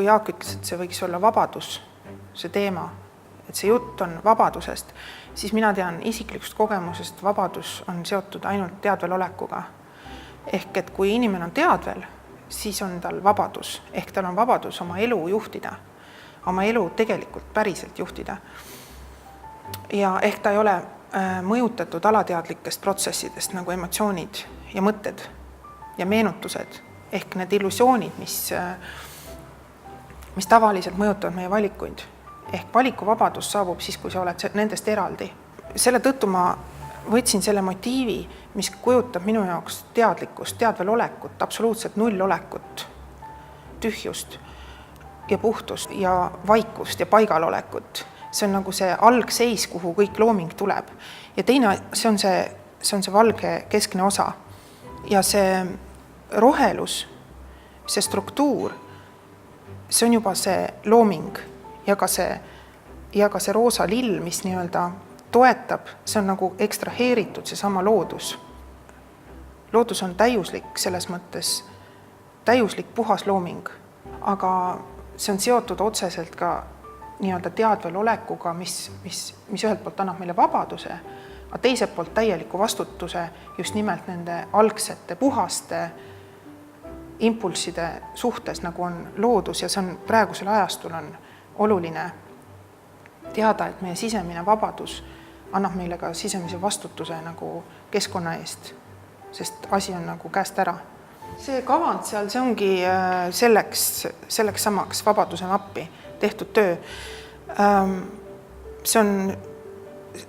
kui Jaak ütles, et see võiks olla vabadus, see teema, et see jutt on vabadusest, siis mina tean isiklikust kogemusest, vabadus on seotud ainult teadvel olekuga. Ehk et kui inimene on teadvel, siis on tal vabadus. Ehk tal on vabadus oma elu juhtida, oma elu tegelikult päriselt juhtida. Ja ehk ta ei ole mõjutatud alateadlikest protsessidest nagu emotsioonid ja mõtted ja meenutused. Ehk need illusioonid, mis tavaliselt mõjutavad meie valikuid. Ehk valikuvabadus saabub siis, kui sa oled nendest eraldi. Selle tõttu ma võtsin selle motiivi, mis kujutab minu jaoks teadlikkust, teadvel olekut, absoluutselt nullolekut, tühjust ja puhtust ja vaikust ja paigalolekut. See on nagu see algseis, kuhu kõik looming tuleb. Ja teine, see on see valge keskne osa. Ja see rohelus, see struktuur, see on juba see looming ja ka see roosa lill, mis nii-öelda toetab, see on nagu ekstraheeritud, see sama loodus. Loodus on täiuslik selles mõttes, täiuslik puhas looming, aga see on seotud otseselt ka nii-öelda teadvel olekuga, mis ühelt poolt annab meile vabaduse, aga teiselt poolt täieliku vastutuse just nimelt nende algsete puhaste impulsside suhtes, nagu on loodus ja see on praegusel ajastul on oluline teada, et meie sisemine vabadus annab meile ka sisemise vastutuse nagu keskkonna eest, sest asi on nagu käest ära. See kavand seal, see ongi selleks samaks vabaduse mappi tehtud töö.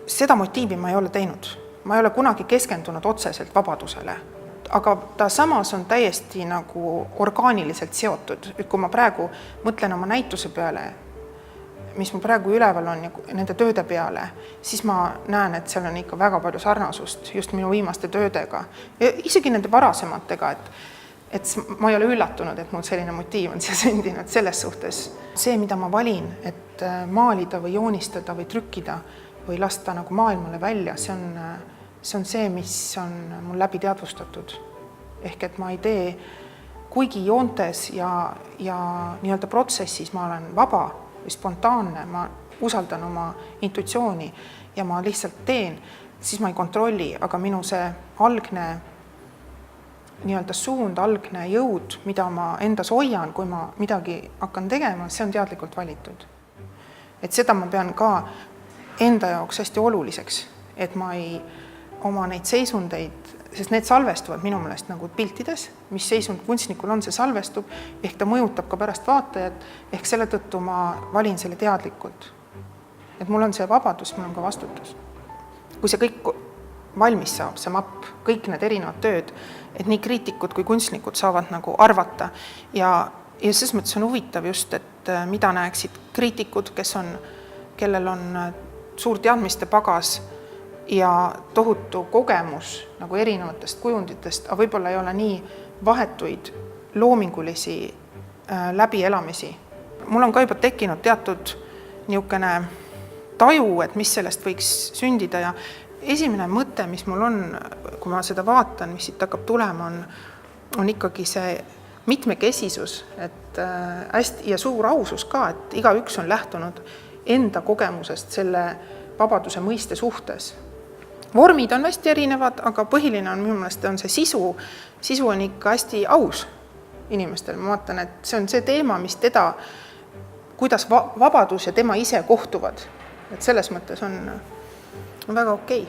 Seda motiivi ma ei ole teinud. Ma ei ole kunagi keskendunud otseselt vabadusele, aga ta samas on täiesti nagu orgaaniliselt seotud. Kui ma praegu mõtlen oma näituse peale, mis ma praegu üleval on ja nende tööde peale, siis ma näen, et seal on ikka väga palju sarnasust just minu viimaste töödega. Ja isegi nende varasematega, et ma ei ole üllatunud, et mul selline motiiv on siia sündinud selles suhtes. See, mida ma valin, et maalida või joonistada või trükkida või lasta nagu maailmale välja, see on see, mis on mul läbi teadvustatud. Ehk et ma ei tee, kuigi joontes ja nii-öelda protsessis ma olen vaba või spontaanne, ma usaldan oma intuitsiooni ja ma lihtsalt teen, siis ma ei kontrolli, aga minu see algne nii-öelda suund, algne jõud, mida ma endas hoian, kui ma midagi hakkan tegema, see on teadlikult valitud. Et seda ma pean ka enda jaoks hästi oluliseks, et ma ei oma neid seisundeid, sest need salvestuvad minu meelest nagu piltides, mis seisund kunstnikul on, see salvestub, ehk ta mõjutab ka pärast vaatajat, ehk selle tõttu ma valin selle teadlikult. Et mul on see vabadus, mul on ka vastutus. Kui see kõik valmis saab, see mapp, kõik need erinevad tööd, et nii kriitikud kui kunstnikud saavad nagu arvata ja selles mõttes on huvitav just, et mida näeksid kriitikud, kellel on suur teadmiste pagas ja tohutu kogemus nagu erinevatest kujunditest, aga võib-olla ei ole nii vahetuid loomingulisi läbielamisi. Mul on ka juba tekkinud teatud niisugune taju, et mis sellest võiks sündida ja esimene mõte, mis mul on, kui ma seda vaatan, mis siit hakkab tulema, on ikkagi see mitmekesisus, et hästi ja suur ausus ka, et igaüks on lähtunud enda kogemusest selle vabaduse mõiste suhtes. Vormid on hästi erinevad, aga põhiline on minu meelest on see sisu. Sisu on ikka hästi aus inimestel. Ma vaatan, et see on see teema, mis kuidas vabadus ja tema ise kohtuvad. Et selles mõttes on väga okei.